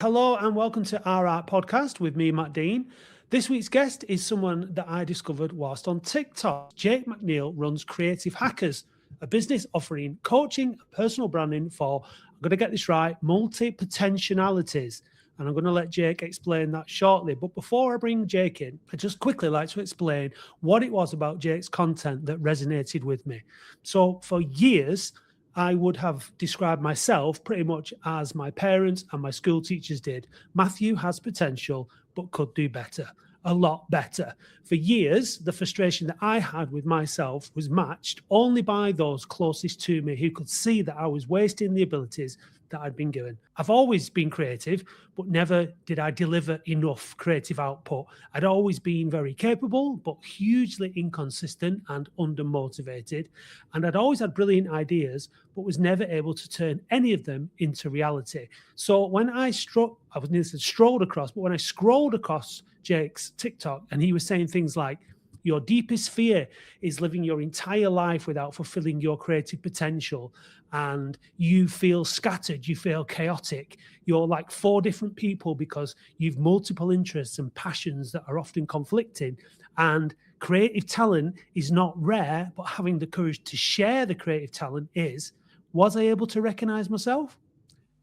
Hello and welcome to our Art Podcast with me, Matt Dean. This week's guest is someone that I discovered whilst on TikTok. Jake McNeill runs Creative Hackers, a business offering coaching and personal branding for, I'm going to get this right, multi-potentialities. And I'm going to let Jake explain that shortly. But before I bring Jake in, I'd just quickly like to explain what it was about Jake's content that resonated with me. So for years, I would have described myself pretty much as my parents and my school teachers did. Matthew has potential, but could do better, a lot better. For years, the frustration that I had with myself was matched only by those closest to me who could see that I was wasting the abilities that I'd been given. I've always been creative, but never did I deliver enough creative output. I'd always been very capable, but hugely inconsistent and undermotivated. And I'd always had brilliant ideas, but was never able to turn any of them into reality. So when I was nearly said strolled across, but when I scrolled across Jake's TikTok and he was saying things like, your deepest fear is living your entire life without fulfilling your creative potential. And you feel scattered, you feel chaotic. You're like four different people because you've multiple interests and passions that are often conflicting. And creative talent is not rare, but having the courage to share the creative talent is. Was I able to recognize myself?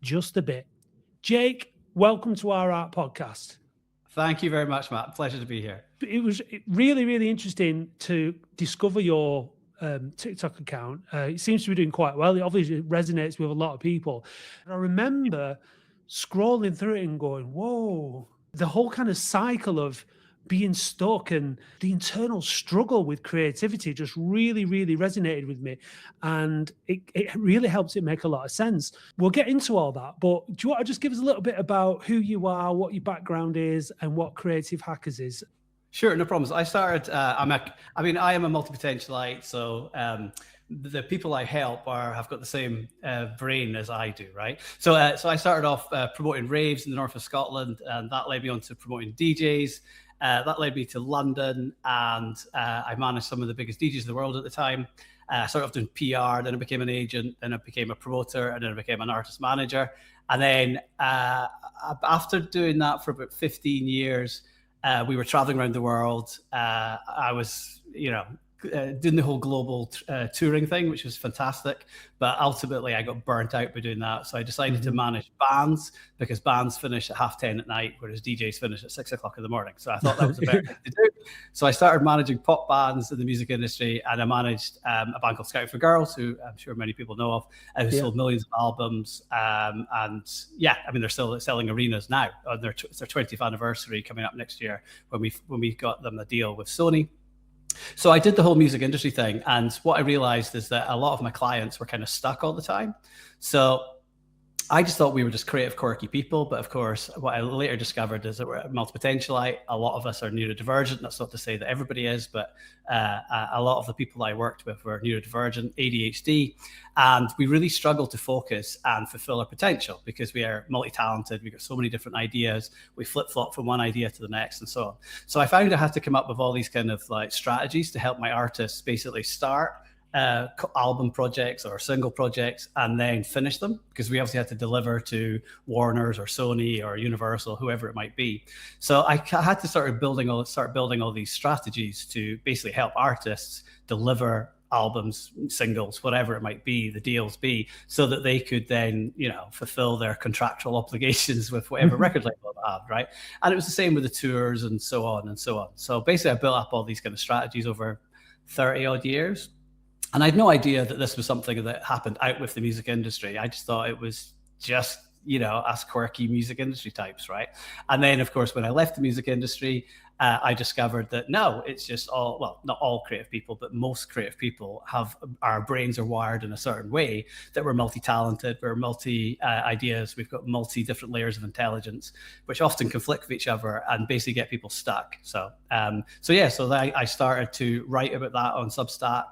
Just a bit. Jake, welcome to our Art Podcast. Thank you very much, Matt. Pleasure to be here. It was really, really interesting to discover your TikTok account. It seems to be doing quite well. It obviously resonates with a lot of people. And I remember scrolling through it and going, whoa, the whole kind of cycle of being stuck and the internal struggle with creativity just really, really resonated with me. And it really helps it make a lot of sense. We'll get into all that, but do you want to just give us a little bit about who you are, what your background is, and what Creative Hackers is? Sure, no problems. I started, I am a multi-potentialite, so the people I help have got the same brain as I do, right? So I started off promoting raves in the north of Scotland, and that led me on to promoting DJs. That led me to London, and I managed some of the biggest DJs in the world at the time. I started off doing PR, then I became an agent, then I became a promoter, and then I became an artist manager. And then after doing that for about 15 years, we were traveling around the world. I was, doing the whole global touring thing, which was fantastic. But ultimately, I got burnt out by doing that. So I decided to manage bands because bands finish at 10:30 at night, whereas DJs finish at 6:00 in the morning. So I thought that was a better thing to do. So I started managing pop bands in the music industry, and I managed a band called Scout for Girls, who I'm sure many people know of, who sold millions of albums. They're still selling arenas now. It's their 20th anniversary coming up next year when we got them a deal with Sony. So I did the whole music industry thing. And what I realized is that a lot of my clients were kind of stuck all the time. So I just thought we were just creative, quirky people. But of course, what I later discovered is that we're multipotentialite. A lot of us are neurodivergent. That's not to say that everybody is, but a lot of the people I worked with were neurodivergent, ADHD. And we really struggle to focus and fulfill our potential because we are multi-talented. We've got so many different ideas. We flip-flop from one idea to the next and so on. So I found I had to come up with all these kind of like strategies to help my artists basically start album projects or single projects and then finish them, because we obviously had to deliver to Warner's or Sony or Universal, whoever it might be. So I had to start building all these strategies to basically help artists deliver albums, singles, whatever it might be, the deals be, so that they could then, fulfill their contractual obligations with whatever record label they have, right? And it was the same with the tours and so on and so on. So basically I built up all these kind of strategies over 30 odd years. And I had no idea that this was something that happened out with the music industry. I just thought it was just, us quirky music industry types, right? And then, of course, when I left the music industry, I discovered that no, it's just not all creative people, but most creative people our brains are wired in a certain way, that we're multi-talented, we're multi-ideas, we've got multi-different layers of intelligence, which often conflict with each other and basically get people stuck. So I started to write about that on Substack.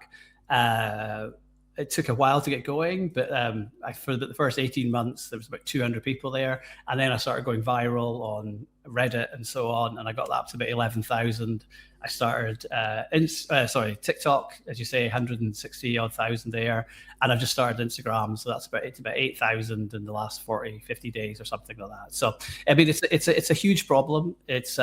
It took a while to get going, but for the first 18 months, there was about 200 people there. And then I started going viral on Reddit and so on, and I got that up to about 11,000. I started TikTok, as you say, 160 odd thousand there, and I've just started Instagram, so that's about 8,000 in the last 50 days or something like that. So I mean, it's a huge problem. It's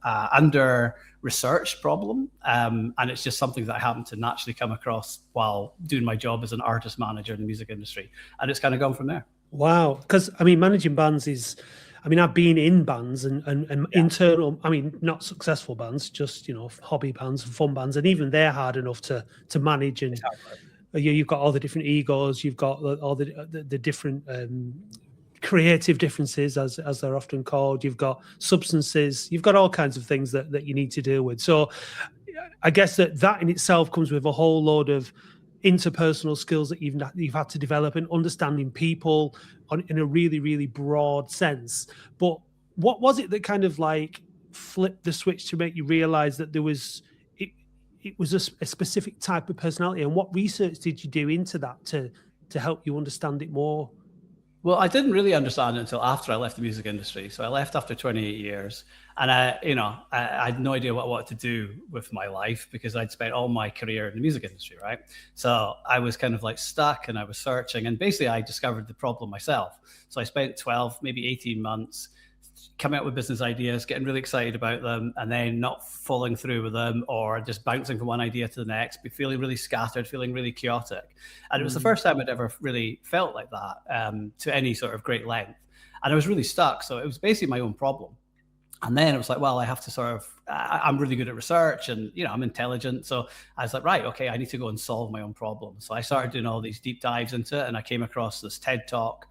under researched problem, and it's just something that I happen to naturally come across while doing my job as an artist manager in the music industry, and it's kind of gone from there. Wow, because I mean, managing bands is, I mean, I've been in bands and internal, I mean, not successful bands, just, you know, hobby bands and fun bands, and even they're hard enough to manage. And you've got all the different egos, you've got all the different creative differences, as they're often called. You've got substances, you've got all kinds of things that you need to deal with. So I guess that in itself comes with a whole load of interpersonal skills that you've had to develop, and understanding people in a really, really broad sense. But what was it that kind of like flipped the switch to make you realize that there was it was a specific type of personality, and what research did you do into that to help you understand it more? Well, I didn't really understand it until after I left the music industry. So I left after 28 years, and I had no idea what I wanted to do with my life, because I'd spent all my career in the music industry, right? So I was kind of like stuck, and I was searching, and basically I discovered the problem myself. So I spent 12, maybe 18 months coming up with business ideas, getting really excited about them, and then not following through with them, or just bouncing from one idea to the next, be feeling really scattered, feeling really chaotic. And it was the first time I'd ever really felt like that, to any sort of great length. And I was really stuck. So it was basically my own problem. And then it was like, well, I have to sort of, I'm really good at research, and, you know, I'm intelligent. So I was like, right, okay, I need to go and solve my own problem. So I started doing all these deep dives into it, and I came across this TED Talk,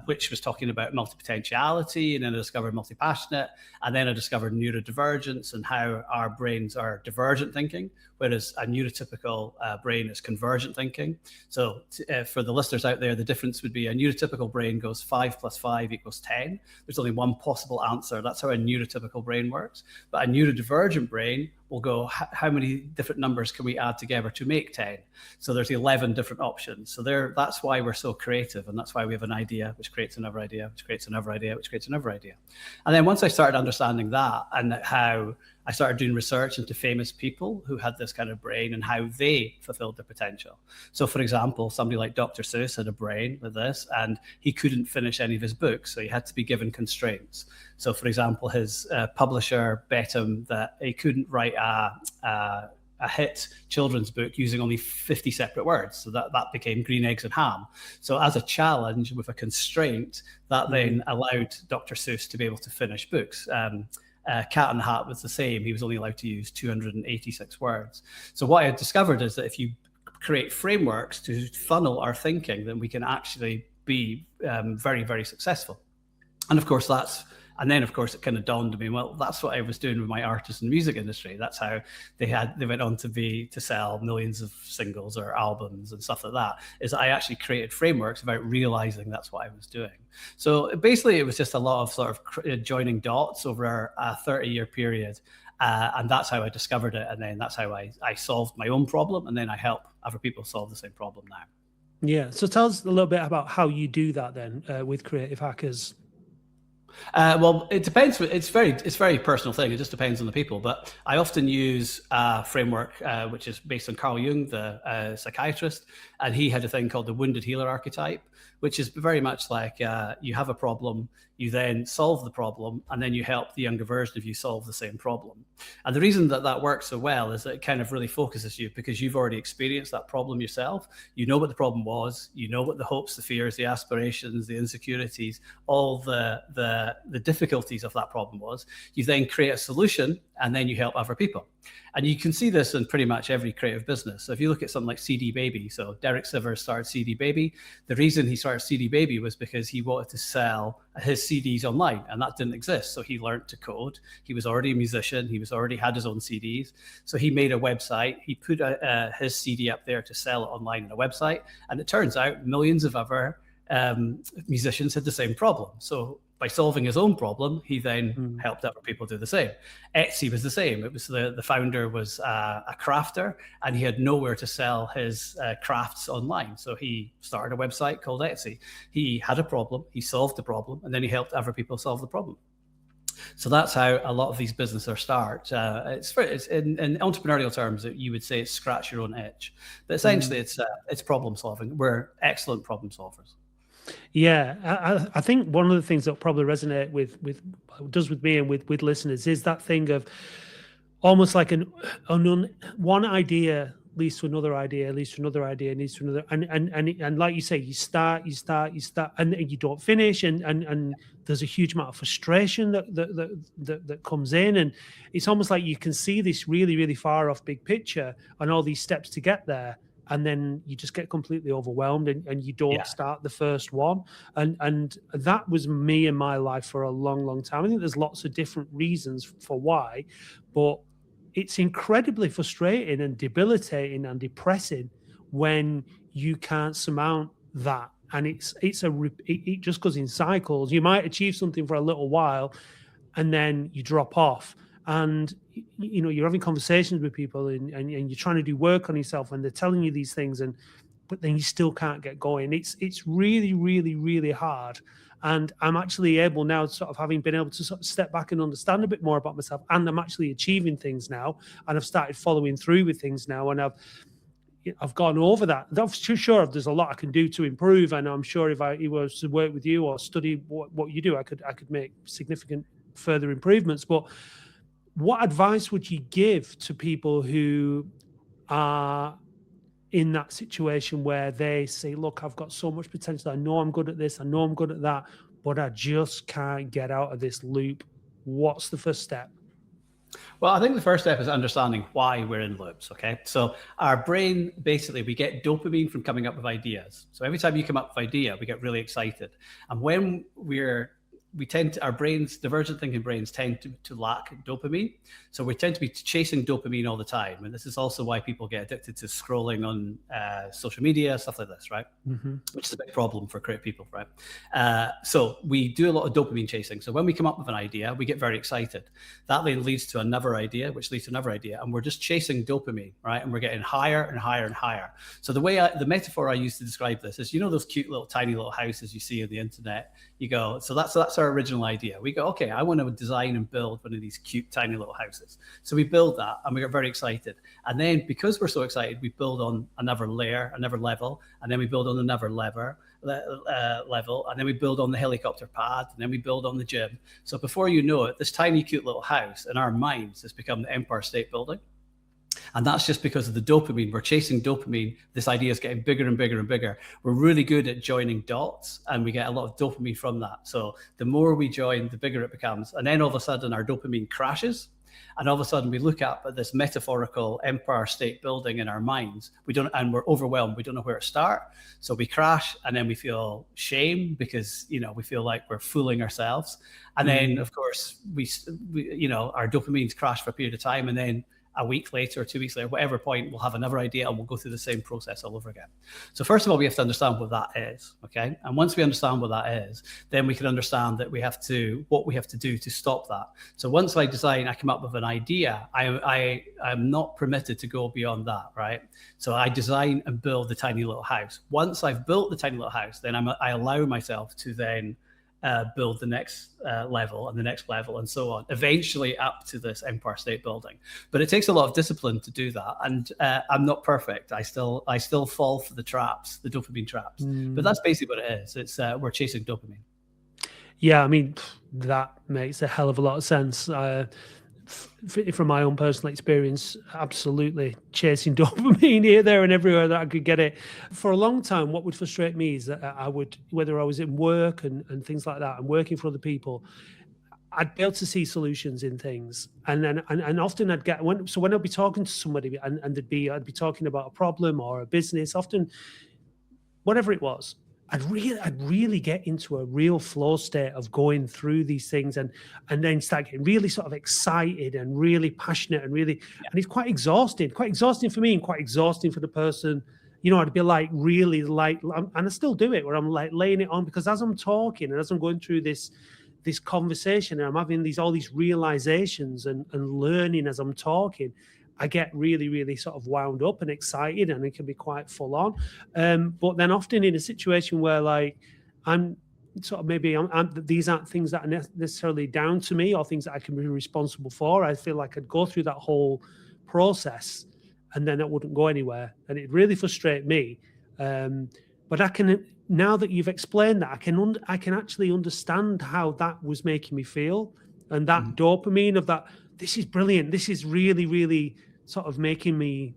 which was talking about multipotentiality, and then I discovered multipassionate, and then I discovered neurodivergence and how our brains are divergent thinking, whereas a neurotypical brain is convergent thinking. So for the listeners out there, the difference would be a neurotypical brain goes 5 + 5 = 10. There's only one possible answer. That's how a neurotypical brain works. But a neurodivergent brain will go, how many different numbers can we add together to make 10? So there's 11 different options. So that's why we're so creative, and that's why we have an idea, which creates another idea, which creates another idea, which creates another idea. And then once I started understanding that, and how I started doing research into famous people who had this kind of brain and how they fulfilled their potential. So for example, somebody like Dr. Seuss had a brain like this, and he couldn't finish any of his books, so he had to be given constraints. So for example, his publisher bet him that he couldn't write a hit children's book using only 50 separate words. So that became Green Eggs and Ham. So as a challenge with a constraint, that then allowed Dr. Seuss to be able to finish books. Cat in the Hat was the same. He was only allowed to use 286 words. So what I had discovered is that if you create frameworks to funnel our thinking, then we can actually be very, very successful. And of course, then of course it kind of dawned on me, well, that's what I was doing with my artists in the music industry. That's how they went on to sell millions of singles or albums and stuff like that, is I actually created frameworks without realizing that's what I was doing. So basically it was just a lot of sort of joining dots over a 30-year period. And that's how I discovered it. And then that's how I solved my own problem. And then I help other people solve the same problem now. Yeah. So tell us a little bit about how you do that then with Creative Hackers. Well, it depends. It's very personal thing. It just depends on the people. But I often use a framework which is based on Carl Jung, the psychiatrist, and he had a thing called the wounded healer archetype, which is very much like you have a problem, you then solve the problem, and then you help the younger version of you solve the same problem. And the reason that works so well is that it kind of really focuses you, because you've already experienced that problem yourself. You know what the problem was, you know what the hopes, the fears, the aspirations, the insecurities, all the difficulties of that problem was. You then create a solution, and then you help other people. And you can see this in pretty much every creative business. So if you look at something like CD Baby, so Derek Sivers started CD Baby. The reason he started CD Baby was because he wanted to sell his CDs online, and that didn't exist. So he learned to code. He was already a musician. He already had his own CDs. So he made a website. He put his CD up there to sell it online on a website. And it turns out millions of other musicians had the same problem. So by solving his own problem, he then helped other people do the same. Etsy was the same. It was the founder was a crafter, and he had nowhere to sell his crafts online. So he started a website called Etsy. He had a problem, he solved the problem, and then he helped other people solve the problem. So that's how a lot of these businesses start. It's in entrepreneurial terms, you would say it's scratch your own itch, but essentially it's problem solving. We're excellent problem solvers. Yeah, I think one of the things that probably resonate with me and with listeners is that thing of almost like one idea leads to another idea, leads to another idea, leads to another, and like you say, you start, and you don't finish, and there's a huge amount of frustration that comes in, and it's almost like you can see this really, really far off big picture and all these steps to get there, and then you just get completely overwhelmed, and you don't start the first one, and that was me in my life for a long, long time. I think there's lots of different reasons for why, but it's incredibly frustrating and debilitating and depressing when you can't surmount that. And it just goes in cycles. You might achieve something for a little while and then you drop off. And, you know, you're having conversations with people and you're trying to do work on yourself and they're telling you these things, but then you still can't get going. It's really, really, really hard. And I'm actually able now, sort of having been able to sort of step back and understand a bit more about myself, and I'm actually achieving things now, and I've started following through with things now, and I've gone over that. I'm sure there's a lot I can do to improve, and I'm sure if I was to work with you or study what you do, I could make significant further improvements. But what advice would you give to people who are in that situation where they say, look, I've got so much potential. I know I'm good at this. I know I'm good at that, but I just can't get out of this loop. What's the first step? Well, I think the first step is understanding why we're in loops, okay? So our brain, basically, we get dopamine from coming up with ideas. So every time you come up with an idea, we get really excited. And when our brains, divergent thinking brains tend to lack dopamine. So we tend to be chasing dopamine all the time. And this is also why people get addicted to scrolling on social media, stuff like this, right? Mm-hmm. Which is a big problem for creative people, right? So we do a lot of dopamine chasing. So when we come up with an idea, we get very excited. That then leads to another idea, which leads to another idea. And we're just chasing dopamine, right? And we're getting higher and higher and higher. So the metaphor I use to describe this is, you know, those cute little, tiny little houses you see on the internet? You go, so that's our original idea. We go, okay, I want to design and build one of these cute, tiny little houses. So we build that and we get very excited. And then because we're so excited, we build on another layer, another level, and then we build on another level, and then we build on the helicopter pad, and then we build on the gym. So before you know it, this tiny, cute little house in our minds has become the Empire State Building. And that's just because of the dopamine. We're chasing dopamine. This idea is getting bigger and bigger and bigger. We're really good at joining dots, and we get a lot of dopamine from that. So the more we join, the bigger it becomes. And then all of a sudden, our dopamine crashes. And all of a sudden, we look up at this metaphorical Empire State Building in our minds. And we're overwhelmed. We don't know where to start. So we crash, and then we feel shame because, you know, we feel like we're fooling ourselves. And then, of course, we our dopamines crash for a period of time, and then a week later or 2 weeks later, whatever point, we'll have another idea and we'll go through the same process all over again. So first of all, we have to understand what that is, okay? And once we understand what that is, then we can understand that what we have to do to stop that. So once I come up with an idea, I'm not permitted to go beyond that, right? So I design and build the tiny little house. Once I've built the tiny little house, then I allow myself to then build the next level and the next level and so on, eventually up to this Empire State Building. But it takes a lot of discipline to do that. And I'm not perfect. I still fall for the traps, the dopamine traps. But that's basically what it is. It's we're chasing dopamine. Yeah, I mean, that makes a hell of a lot of sense. From my own personal experience, absolutely chasing dopamine here, there, and everywhere that I could get it. For a long time, what would frustrate me is that I would, whether I was in work and things like that, and working for other people, I'd be able to see solutions in things, and often I'd get when I'd be talking to somebody and I'd be talking about a problem or a business, often whatever it was. I'd really get into a real flow state of going through these things and then start getting really sort of excited and really passionate and and it's quite exhausting for me and quite exhausting for the person. You know, I'd be like really like, and I still do it where I'm like laying it on, because as I'm talking and as I'm going through this conversation and I'm having all these realizations and learning as I'm talking, I get really, really sort of wound up and excited, and it can be quite full on. But then often in a situation where like I'm sort of maybe these aren't things that are necessarily down to me or things that I can be responsible for. I feel like I'd go through that whole process and then it wouldn't go anywhere, and it really frustrated me. But I can, now that you've explained that, I can actually understand how that was making me feel, and that dopamine of that. This is brilliant. This is really, really sort of making me.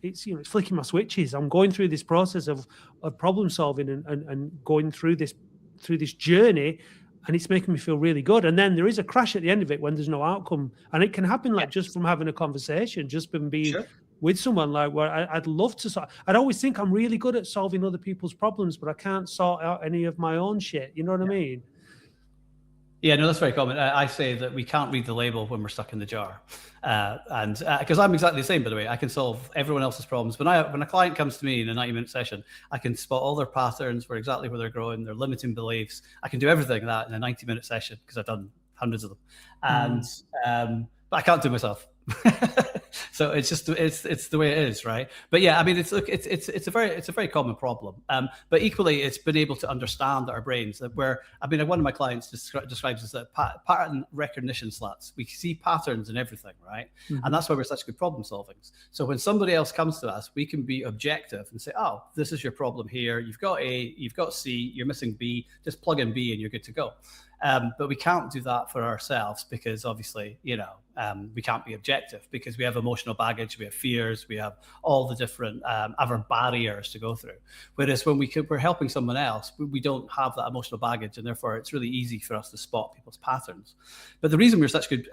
It's it's flicking my switches. I'm going through this process of problem solving and going through this journey, and it's making me feel really good. And then there is a crash at the end of it when there's no outcome, and it can happen like just from having a conversation, just from being with someone, like where I'd love to I'd always think I'm really good at solving other people's problems, but I can't sort out any of my own shit. You know what I mean? Yeah, no, that's very common. I say that we can't read the label when we're stuck in the jar, and because I'm exactly the same, by the way. I can solve everyone else's problems. When a client comes to me in a 90-minute session, I can spot all their patterns, where exactly where they're growing, their limiting beliefs. I can do everything like that in a 90-minute session because I've done hundreds of them, and but I can't do myself. So it's just it's the way it is, right? But yeah, I mean, it's a very common problem. But equally, it's been able to understand our brains. That where I mean, one of my clients describes us as pattern recognition sluts. We see patterns in everything, right? And that's why we're such good problem solvers. So when somebody else comes to us, we can be objective and say, "Oh, this is your problem here. You've got A, you've got C, you're missing B. Just plug in B, and you're good to go." But we can't do that for ourselves because obviously, we can't be objective because we have emotional baggage, we have fears, we have all the different other barriers to go through. Whereas when we're helping someone else, we don't have that emotional baggage, and therefore it's really easy for us to spot people's patterns. But the reason we're such good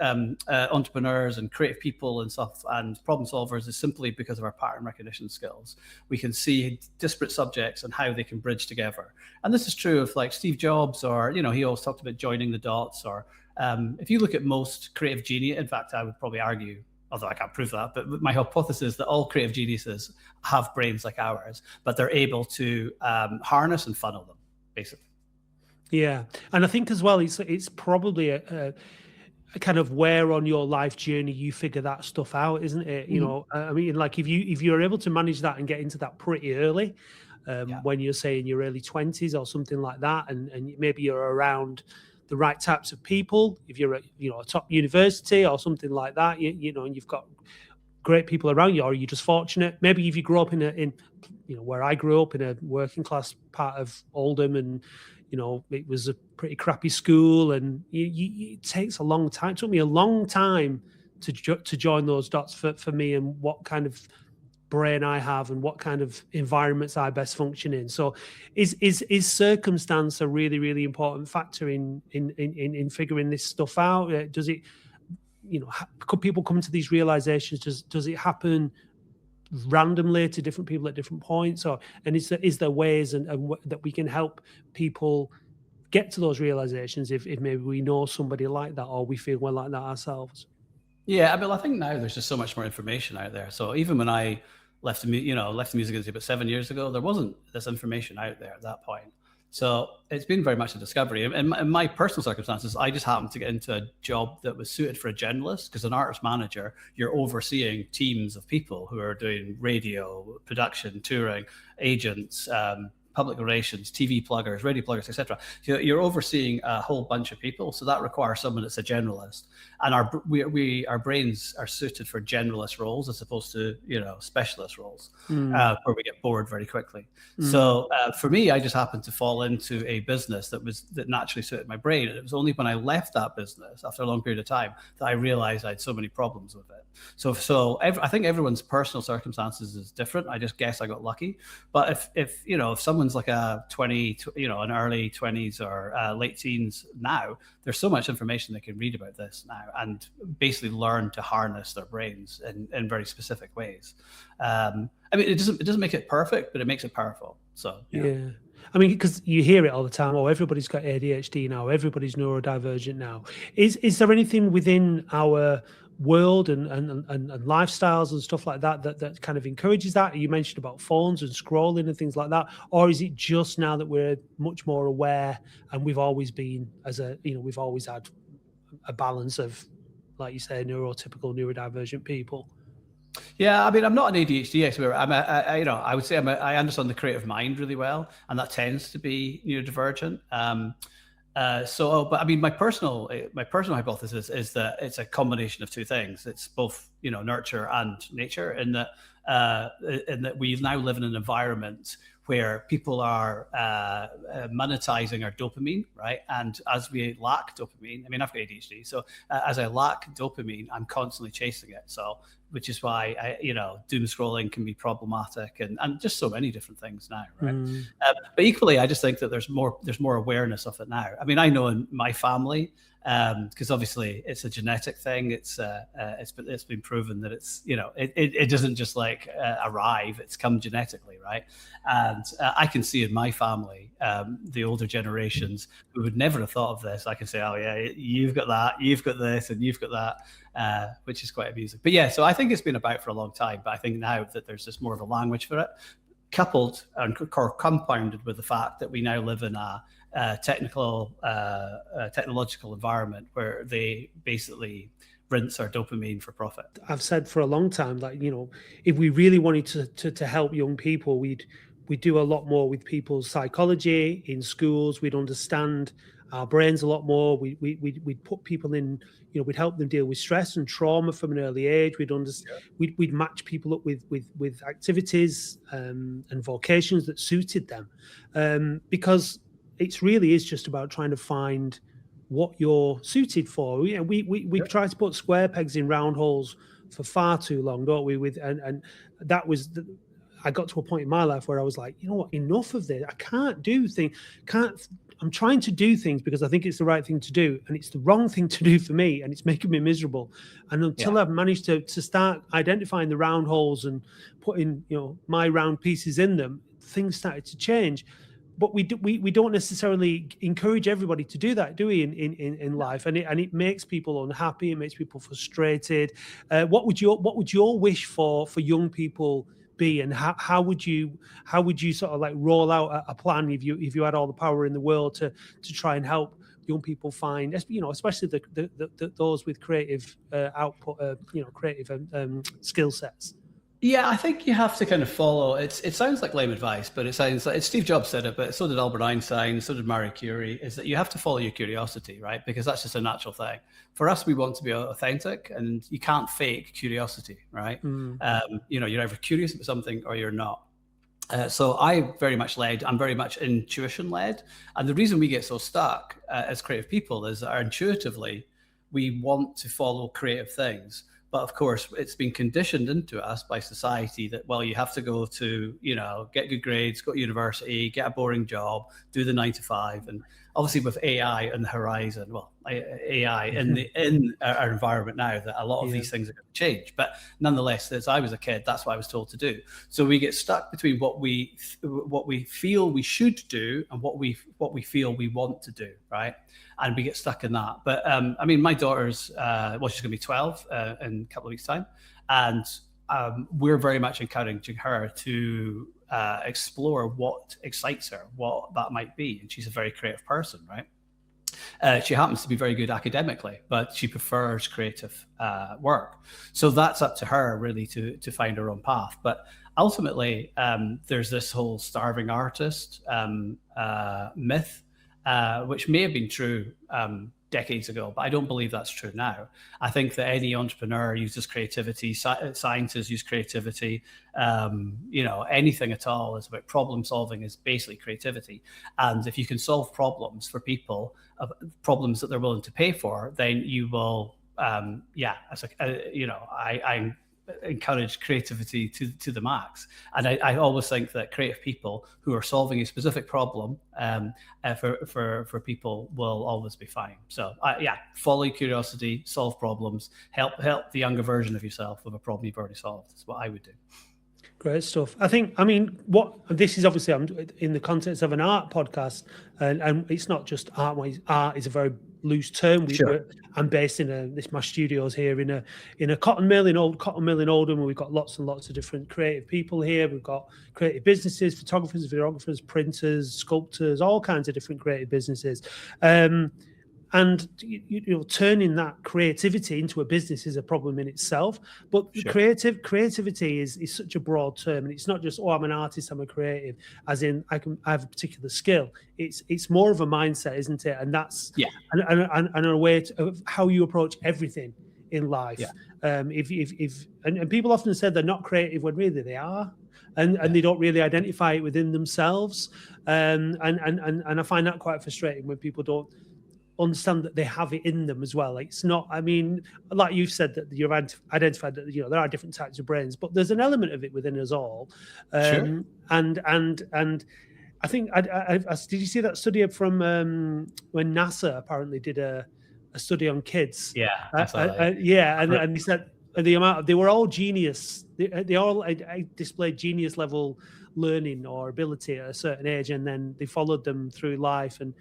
entrepreneurs and creative people and stuff and problem solvers is simply because of our pattern recognition skills. We can see disparate subjects and how they can bridge together. And this is true of like Steve Jobs, or, he always talked about joining the dots, or if you look at most creative genius, in fact, I would probably argue, although I can't prove that, but my hypothesis is that all creative geniuses have brains like ours, but they're able to harness and funnel them, basically. Yeah, and I think as well, it's probably a kind of where on your life journey you figure that stuff out, isn't it? I mean, like if you're able to manage that and get into that pretty early, when you're say in your early 20s or something like that, and maybe you're around the right types of people, if you're at a top university or something like that, and you've got great people around you, or you're just fortunate. Maybe if you grew up in where I grew up, in a working class part of Oldham, and it was a pretty crappy school, and it takes a long time. It took me a long time to join those dots for me, and what kind of brain I have and what kind of environments I best function in. So is circumstance a really, really important factor in figuring this stuff out? Does it, could people come to these realizations? Does it happen randomly to different people at different points, and is there ways and that we can help people get to those realizations if maybe we know somebody like that, or we feel well like that ourselves? Yeah, I mean, I think now there's just so much more information out there. So even when I left the music industry about 7 years ago, there wasn't this information out there at that point. So it's been very much a discovery. In my personal circumstances, I just happened to get into a job that was suited for a generalist, because an artist manager, you're overseeing teams of people who are doing radio, production, touring, agents, public relations, TV pluggers, radio pluggers, etc. You're overseeing a whole bunch of people, so that requires someone that's a generalist. And our brains are suited for generalist roles as opposed to specialist roles, where we get bored very quickly. So for me, I just happened to fall into a business that naturally suited my brain, and it was only when I left that business after a long period of time that I realized I had so many problems with it. So I think everyone's personal circumstances is different. I just guess I got lucky. But if someone's like an early 20s or late teens now, there's so much information they can read about this now and basically learn to harness their brains in very specific ways. I mean, it doesn't make it perfect, but it makes it powerful. So yeah. I mean, because you hear it all the time. Oh, everybody's got ADHD now. Everybody's neurodivergent now. Is there anything within our world and lifestyles and stuff like that kind of encourages that? You mentioned about phones and scrolling and things like that, or is it just now that we're much more aware, and we've always been we've always had a balance of, like you say, neurotypical, neurodivergent people? Yeah, I mean, I'm not an ADHD expert. I would say I understand the creative mind really well, and that tends to be neurodivergent. But I mean, my personal hypothesis is that it's a combination of two things. It's both, nurture and nature, in that we now live in an environment where people are monetizing our dopamine, right? And as we lack dopamine, I mean, I've got ADHD, so as I lack dopamine, I'm constantly chasing it. So, which is why doom scrolling can be problematic, and just so many different things now, right? But equally, I just think that there's more awareness of it now. I mean, I know in my family, because obviously it's a genetic thing. It's been proven that it doesn't just arrive. It's come genetically, right? And I can see in my family, the older generations who would never have thought of this. I can say, oh yeah, you've got that, you've got this, and you've got that, which is quite amusing. But yeah, so I think it's been about for a long time. But I think now that there's just more of a language for it, coupled and compounded with the fact that we now live in a technological environment where they basically rinse our dopamine for profit. I've said for a long time that, if we really wanted to help young people, we'd do a lot more with people's psychology in schools. We'd understand our brains a lot more. We'd put people in, we'd help them deal with stress and trauma from an early age. We'd match people up with activities and vocations that suited them, because it really is just about trying to find what you're suited for. We try to put square pegs in round holes for far too long, don't we? And that was I got to a point in my life where I was like, you know what, enough of this. I can't do things. I'm trying to do things because I think it's the right thing to do, and it's the wrong thing to do for me, and it's making me miserable. And until I've managed to start identifying the round holes and putting, my round pieces in them, things started to change. But we don't necessarily encourage everybody to do that, do we? In life, and it makes people unhappy. It makes people frustrated. What would your wish for young people be, and how would you sort of roll out a plan if you had all the power in the world to try and help young people find, especially the those with creative output, creative skill sets? Yeah, I think you have to kind of follow. It sounds like lame advice, but it sounds like Steve Jobs said it, but so did Albert Einstein, so did Marie Curie. Is that you have to follow your curiosity, right? Because that's just a natural thing. For us, we want to be authentic, and you can't fake curiosity, right? You're either curious about something or you're not. So I'm very much intuition led, and the reason we get so stuck as creative people is that intuitively we want to follow creative things. But of course, it's been conditioned into us by society that, well, you have to go to, get good grades, go to university, get a boring job, do the 9 to 5. And obviously with AI on the horizon, AI in our environment now, that a lot of these things are going to change. But nonetheless, as I was a kid, that's what I was told to do. So we get stuck between what we feel we should do and what we feel we want to do, right? And we get stuck in that. But my daughter's she's going to be 12 in a couple of weeks' time, and we're very much encouraging her to explore what excites her, what that might be. And she's a very creative person, right? She happens to be very good academically, but she prefers creative work. So that's up to her really to find her own path. But ultimately, there's this whole starving artist myth, which may have been true decades ago, but I don't believe that's true now. I think that any entrepreneur uses creativity, scientists use creativity, anything at all is about problem solving is basically creativity. And if you can solve problems for people, problems that they're willing to pay for, then you will, I encourage creativity to the max. And I always think that creative people who are solving a specific problem for people will always be fine. So follow your curiosity, solve problems, help the younger version of yourself with a problem you've already solved. That's what I would do. Great stuff. What this is obviously, I'm in the context of an art podcast, and it's not just art. Art is a very loose term. I'm based in my studios here in a cotton mill in Oldham, where we've got lots and lots of different creative people here. We've got creative businesses, photographers, videographers, printers, sculptors, all kinds of different creative businesses. And And turning that creativity into a business is a problem in itself. But Sure. creativity is such a broad term, and it's not just, oh, I'm an artist, I'm a creative, as in I have a particular skill. It's more of a mindset, isn't it? And that's and a way of how you approach everything in life. And people often say they're not creative when really they are. And they don't really identify it within themselves. And I find that quite frustrating when people don't understand that they have it in them as well. It's not, I mean, like you've said, that you've identified that there are different types of brains, but there's an element of it within us all. Sure. And I think did you see that study from when NASA apparently did a study on kids? Yeah, I saw that. And he said the amount they were all genius. They all displayed genius level learning or ability at a certain age, and then they followed them through life, and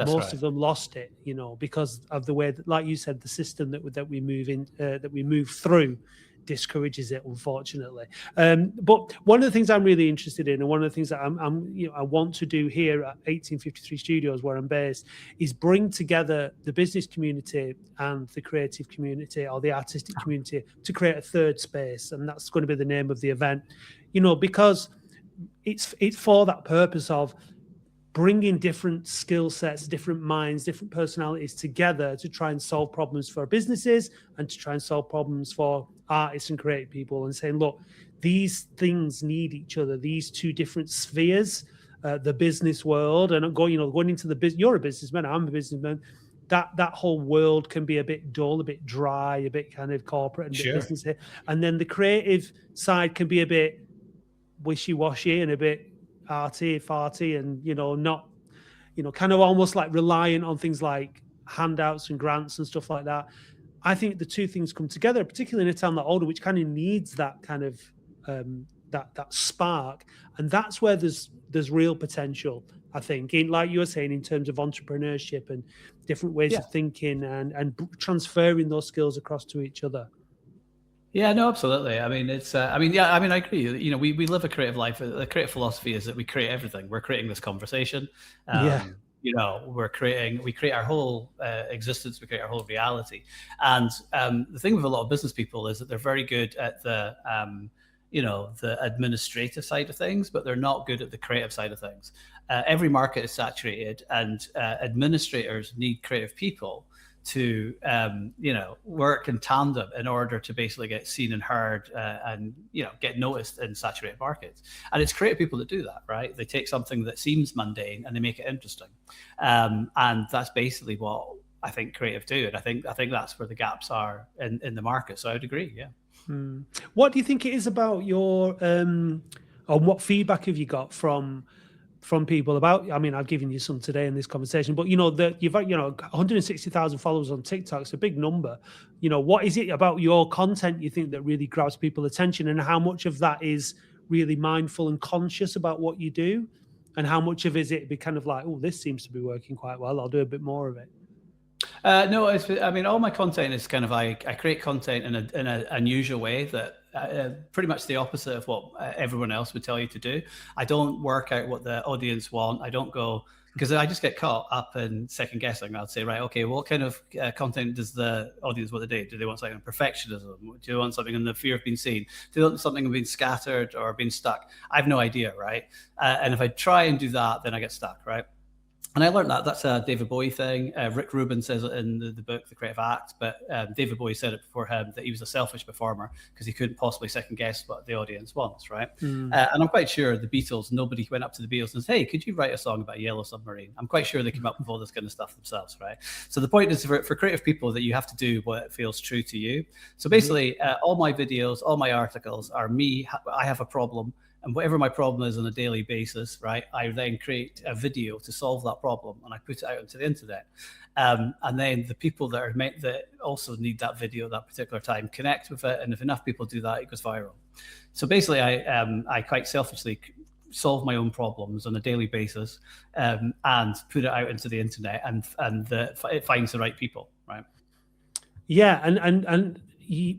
most of them lost it, because of the way that, like you said, the system that we move in, that we move through, discourages it, unfortunately. But one of the things I'm really interested in, and one of the things that I want to do here at 1853 Studios, where I'm based, is bring together the business community and the creative community or the artistic community to create a third space, and that's going to be the name of the event. Because it's for that purpose of bringing different skill sets, different minds, different personalities together to try and solve problems for businesses and to try and solve problems for artists and creative people, and saying, look, these things need each other, these two different spheres, the business world and going into the business. You're a businessman, I'm a businessman. That whole world can be a bit dull, a bit dry, a bit kind of corporate and a bit business here. And then the creative side can be a bit wishy-washy and a bit arty, farty, and not, kind of almost like reliant on things like handouts and grants and stuff like that. I think the two things come together, particularly in a town like Oldham, which kind of needs that kind of that spark, and that's where there's real potential. I think, like you were saying, in terms of entrepreneurship and different ways of thinking and transferring those skills across to each other. Yeah, no, absolutely. I mean, it's, I agree. We live a creative life. The creative philosophy is that we create everything. We're creating this conversation. We create our whole existence. We create our whole reality. And the thing with a lot of business people is that they're very good at the administrative side of things, but they're not good at the creative side of things. Every market is saturated, and administrators need creative people to work in tandem in order to basically get seen and heard and get noticed in saturated markets. And it's creative people that do that, right? They take something that seems mundane and they make it interesting, and that's basically what I think creative do. And I think that's where the gaps are in the market. So I would agree. Yeah. What do you think it is about your or what feedback have you got from people about, I mean, I've given you some today in this conversation, but that you've 160,000 followers on TikTok. It's a big number. What is it about your content you think that really grabs people's attention, and how much of that is really mindful and conscious about what you do, and how much of it be kind of like, oh, this seems to be working quite well, I'll do a bit more of it? No, all my content is kind of, I create content in an unusual way that pretty much the opposite of what everyone else would tell you to do. I don't work out what the audience want. I don't go, because I just get caught up in second guessing. I'd say, right, okay, what kind of content does the audience want to do? Do they want something on perfectionism? Do they want something on the fear of being seen? Do they want something on being scattered or being stuck? I have no idea, right? And if I try and do that, then I get stuck, right? And I learned that that's a David Bowie thing. Rick Rubin says it in the book, The Creative Act, but David Bowie said it before him, that he was a selfish performer because he couldn't possibly second guess what the audience wants, right? And I'm quite sure the Beatles, nobody went up to the Beatles and said, hey, could you write a song about a yellow submarine? I'm quite sure they came up with all this kind of stuff themselves, right? So the point is for creative people that you have to do what feels true to you. So basically, all my videos, all my articles are me. I have a problem. And whatever my problem is on a daily basis, right, I then create a video to solve that problem, and I put it out onto the internet. And then the people that also need that video at that particular time connect with it. And if enough people do that, it goes viral. So basically, I quite selfishly solve my own problems on a daily basis and put it out into the internet, and it finds the right people, right? Yeah, and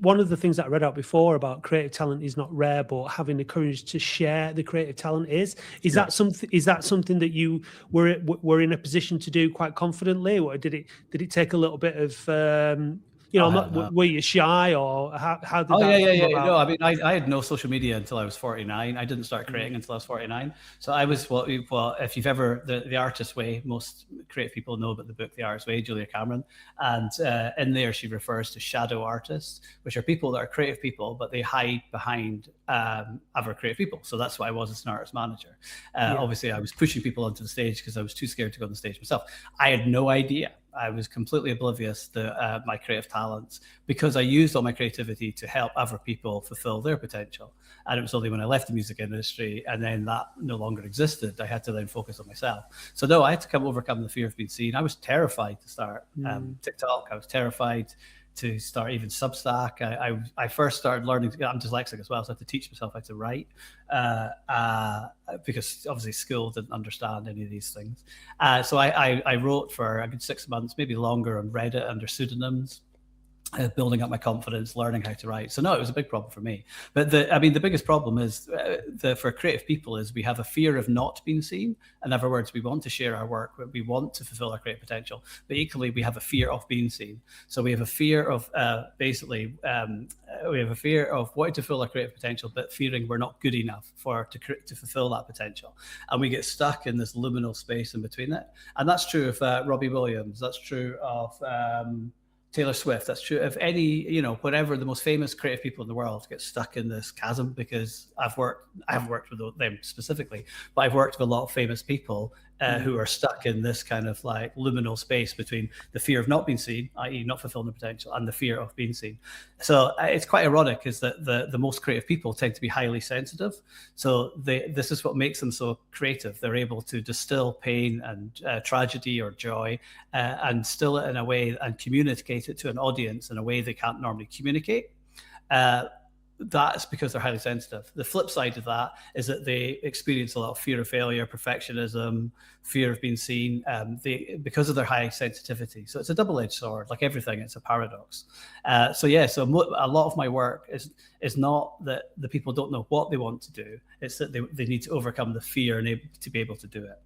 one of the things that I read out before about creative talent is not rare, but having the courage to share the creative talent is. Is that something that you were in a position to do quite confidently, or did it take a little bit of were you shy, or how did that come about? No, I mean, I had no social media until I was 49. I didn't start creating until I was 49. So I was if you've ever the Artist's Way, most creative people know about the book The Artist's Way, Julia Cameron, and in there she refers to shadow artists, which are people that are creative people, but they hide behind other creative people. So that's what I was as an artist manager. Obviously, I was pushing people onto the stage because I was too scared to go on the stage myself. I had no idea. I was completely oblivious to my creative talents because I used all my creativity to help other people fulfill their potential. And it was only when I left the music industry and then that no longer existed, I had to then focus on myself. So no, I had to overcome the fear of being seen. I was terrified to start TikTok. I was terrified to start even Substack. I first started learning, I'm dyslexic as well, so I had to teach myself how to write because obviously school didn't understand any of these things. So I wrote for a good 6 months, maybe longer, on Reddit under pseudonyms, building up my confidence, learning how to write. So no, it was a big problem for me. But the biggest problem is for creative people is we have a fear of not being seen. In other words, we want to share our work, we want to fulfill our creative potential, but equally we have a fear of being seen. So we have a fear of we have a fear of wanting to fulfill our creative potential, but fearing we're not good enough to fulfill that potential. And we get stuck in this liminal space in between it. And that's true of Robbie Williams. That's true of Taylor Swift. That's true of any, whatever the most famous creative people in the world get stuck in this chasm, because I haven't worked with them specifically, but I've worked with a lot of famous people who are stuck in this kind of like liminal space between the fear of not being seen, i.e. not fulfilling the potential, and the fear of being seen. So it's quite ironic is that the most creative people tend to be highly sensitive. So this is what makes them so creative. They're able to distill pain and tragedy or joy and distill it in a way and communicate it to an audience in a way they can't normally communicate. That's because they're highly sensitive. The flip side of that is that they experience a lot of fear of failure, perfectionism, fear of being seen, because of their high sensitivity. So it's a double-edged sword, like everything. It's a paradox. So a lot of my work is not that the people don't know what they want to do. It's that they need to overcome the fear and to be able to do it.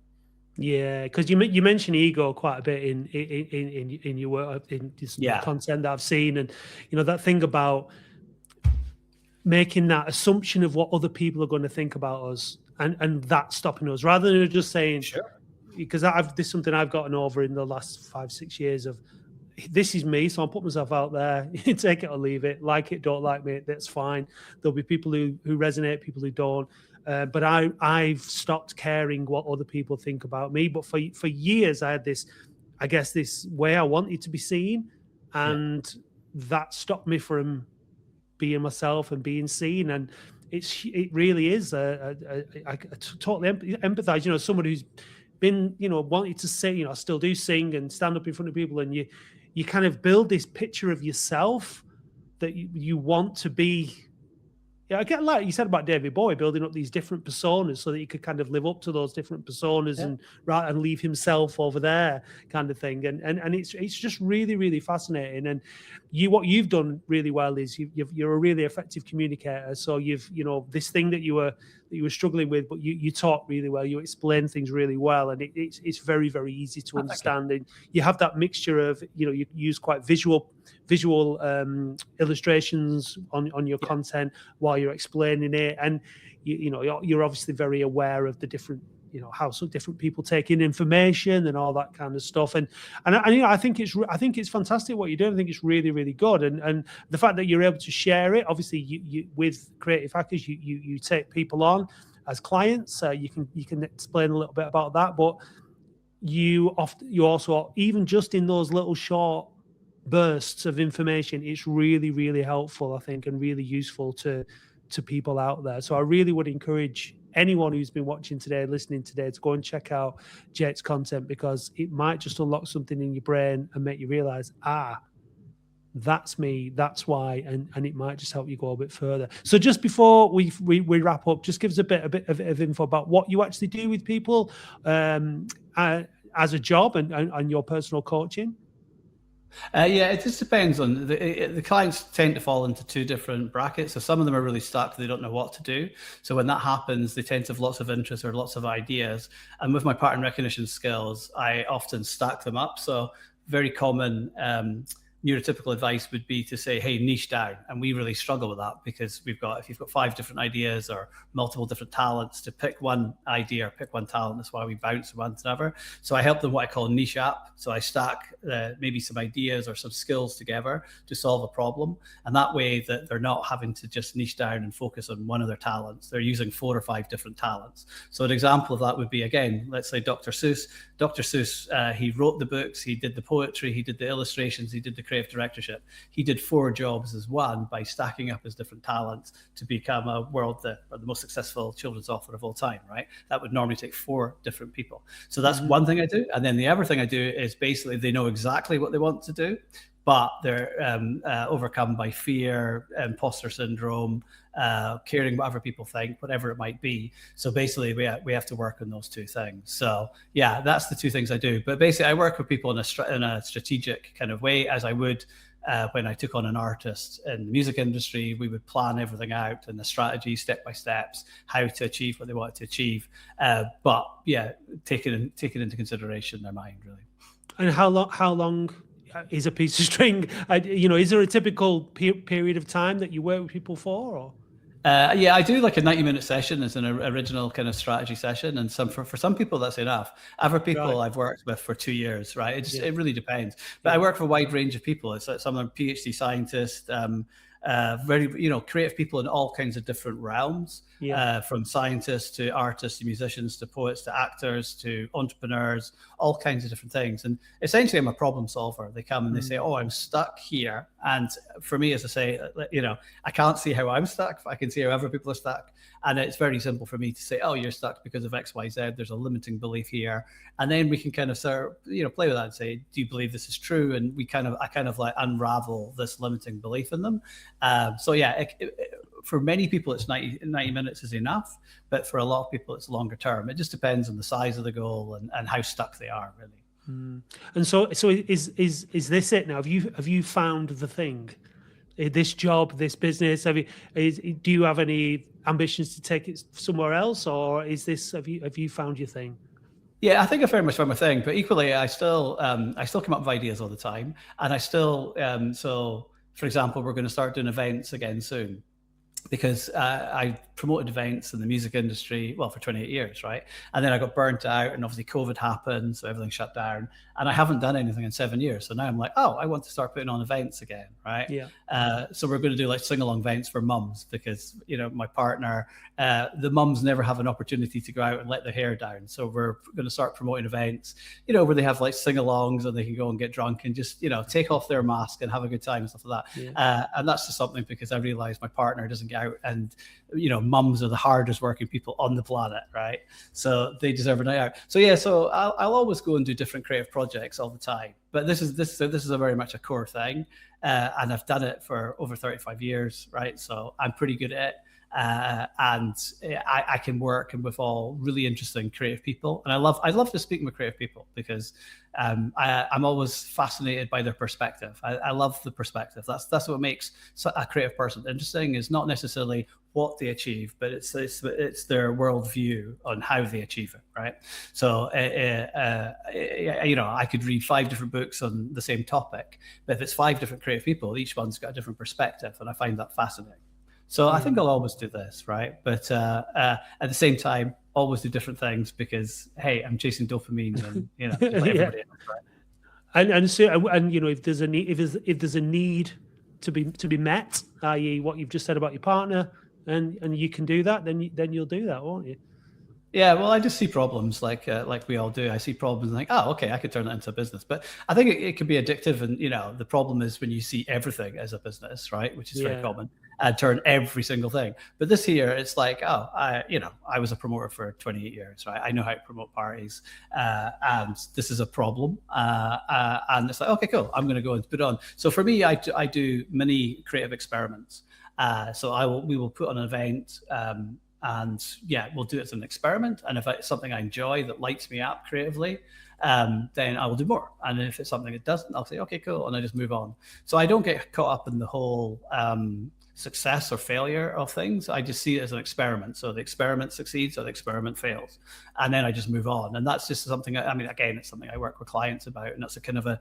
Yeah, because you mentioned ego quite a bit in your work, in this content that I've seen, and that thing about making that assumption of what other people are going to think about us, and that stopping us, rather than just saying, sure. Because this is something I've gotten over in the last 5-6 years of, this is me, so I'll put myself out there, take it or leave it, like it, don't like me, that's fine. There'll be people who resonate, people who don't. But I've stopped caring what other people think about me. But for years, I had this way I wanted to be seen, and that stopped me from being myself and being seen. And it really is. I totally empathize. Someone who's been, wanted to sing. I still do sing and stand up in front of people, and you kind of build this picture of yourself that you want to be. Yeah, I get like you said about David Bowie building up these different personas so that he could kind of live up to those different personas and leave himself over there, kind of thing. And it's just really, really fascinating. And what you've done really well is you're a really effective communicator. So you've this thing that you were struggling with, but you talk really well. You explain things really well, and it's very, very easy to understand. And you have that mixture of you use quite visual illustrations on your content while you're explaining it, and you're obviously very aware of the different how some different people take in information and all that kind of stuff, and I think it's fantastic what you're doing. I think it's really, really good, and the fact that you're able to share it, obviously you with Creative Hackers, you take people on as clients, you can explain a little bit about that, but you also, even just in those little short bursts of information, it's really, really helpful, I think, and really useful to people out there. So I really would encourage anyone who's been watching today, listening today, to go and check out Jake's content, because it might just unlock something in your brain and make you realize, that's me, that's why, and it might just help you go a bit further. So just before we wrap up, just give us a bit of info about what you actually do with people as a job and your personal coaching. Yeah, it just depends on the clients tend to fall into two different brackets. So some of them are really stuck; they don't know what to do. So when that happens, they tend to have lots of interest or lots of ideas. And with my pattern recognition skills, I often stack them up. So very common neurotypical advice would be to say, hey, niche down. And we really struggle with that because if you've got 5 different ideas or multiple different talents, to pick one idea or pick one talent, that's why we bounce one to another. So I help them what I call niche up. So I stack maybe some ideas or some skills together to solve a problem. And that way that they're not having to just niche down and focus on one of their talents. They're using 4 or 5 different talents. So an example of that would be, again, let's say Dr. Seuss. Dr. Seuss, he wrote the books, he did the poetry, he did the illustrations, he did the creative directorship. He did 4 jobs as one by stacking up his different talents to become the most successful children's author of all time, right? That would normally take 4 different people. So that's one thing I do. And then the other thing I do is basically they know exactly what they want to do, but they're overcome by fear, imposter syndrome, caring what other people think, whatever it might be. So basically we have to work on those 2 things. So yeah, that's the 2 things I do. But basically I work with people in a strategic kind of way, as I would when I took on an artist in the music industry. We would plan everything out and the strategy, step by steps, how to achieve what they wanted to achieve. But yeah, taking into consideration their mind, really. And how long is a piece of string? Is there a typical period of time that you work with people for? Or? Yeah, I do like a 90-minute session as an original kind of strategy session, and for some people that's enough. Other people I've worked with for 2 years, right? It really depends. But I work for a wide range of people. It's like some of them PhD scientists, very creative people in all kinds of different realms, from scientists to artists to musicians to poets to actors to entrepreneurs, all kinds of different things. And essentially I'm a problem solver. They come and they say, oh, I'm stuck here. And for me, as I say, I can't see how I'm stuck, but I can see how other people are stuck. And it's very simple for me to say, oh, you're stuck because of X, Y, Z. There's a limiting belief here. And then we can kind of play with that and say, do you believe this is true? And I kind of like unravel this limiting belief in them. So yeah, for many people, it's 90 minutes is enough. But for a lot of people, it's longer term. It just depends on the size of the goal and how stuck they are, really. And so is this it now? Have you found the thing? This job, this business? Do you have any ambitions to take it somewhere else, or is this? Have you found your thing? Yeah, I think I very much found my thing, but equally, I still come up with ideas all the time, and I still. So, for example, we're going to start doing events again soon, because I promoted events in the music industry, for 28 years, right? And then I got burnt out, and obviously COVID happened, so everything shut down, and I haven't done anything in 7 years. So now I'm like, oh, I want to start putting on events again, right? Yeah. So we're going to do like sing-along events for mums, because my partner, the mums never have an opportunity to go out and let their hair down. So we're going to start promoting events, where they have like sing-alongs and they can go and get drunk and just take off their mask and have a good time and stuff like that. Yeah. And that's just something because I realized my partner doesn't get out, and mums are the hardest working people on the planet, right? So they deserve a night out. So yeah, so I'll always go and do different creative projects all the time. But this is a very much a core thing, and I've done it for over 35 years, right? So I'm pretty good at it. And I can work with all really interesting creative people, and I love to speak with creative people because I'm always fascinated by their perspective. I love the perspective. That's what makes a creative person interesting. Is not necessarily what they achieve, but it's their worldview on how they achieve it, right? So I could read 5 different books on the same topic, but if it's 5 different creative people, each one's got a different perspective, and I find that fascinating. So I think I'll always do this, right? But at the same time, always do different things because, hey, I'm chasing dopamine, and just like everybody else, right? And if there's a need to be met, i.e., what you've just said about your partner, and you can do that, then you'll do that, won't you? Yeah, well, I just see problems like we all do. I see problems and think, oh, okay, I could turn that into a business. But I think it can be addictive, and the problem is when you see everything as a business, right? Which is very common, and turn every single thing. But this here, it's like, oh, I was a promoter for 28 years, right? I know how to promote parties, and this is a problem, and it's like, okay, cool, I'm going to go and put it on. So for me, I do many creative experiments. So we will put on an event. And yeah, we'll do it as an experiment. And if it's something I enjoy that lights me up creatively, then I will do more. And if it's something that doesn't, I'll say, okay, cool. And I just move on. So I don't get caught up in the whole success or failure of things. I just see it as an experiment. So the experiment succeeds or the experiment fails. And then I just move on. And that's just something, I mean, again, it's something I work with clients about. And that's a kind of a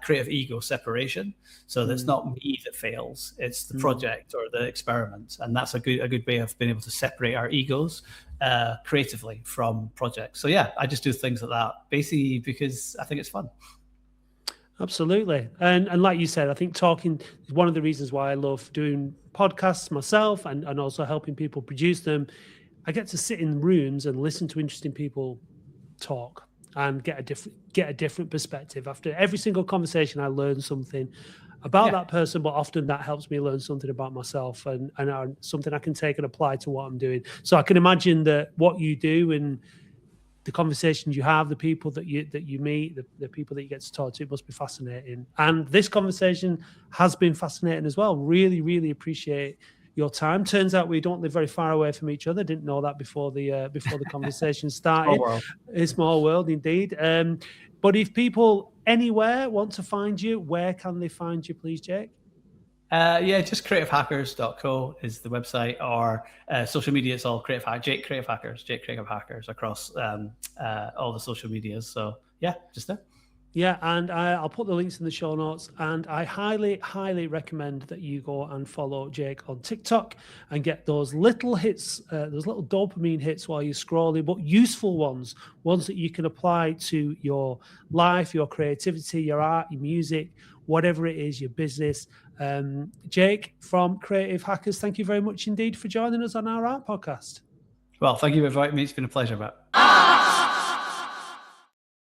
creative ego separation. So that's not me that fails. It's the project or the experiment. And that's a good way of being able to separate our egos creatively from projects. So yeah, I just do things like that basically because I think it's fun. Absolutely. And like you said, I think talking is one of the reasons why I love doing podcasts myself and also helping people produce them. I get to sit in rooms and listen to interesting people talk and get a different perspective. After every single conversation, I learn something about that person, but often that helps me learn something about myself and something I can take and apply to what I'm doing. So I can imagine that what you do and the conversations you have, the people that you meet, the people that you get to talk to, it must be fascinating. And this conversation has been fascinating as well. Really, really appreciate your time. Turns out we don't live very far away from each other. Didn't know that before the conversation started. Small world. A small world indeed. But if people anywhere want to find you, where can they find you, please, Jake? Just creativehackers.co is the website, or social media. It's all Jake Creative Hackers across all the social medias. So yeah, just there. Yeah, and I'll put the links in the show notes. And I highly, highly recommend that you go and follow Jake on TikTok and get those little hits, those little dopamine hits while you're scrolling, but useful ones that you can apply to your life, your creativity, your art, your music, whatever it is, your business. Jake from Creative Hackers, thank you very much indeed for joining us on our art podcast. Well, thank you for inviting me. It's been a pleasure, Matt.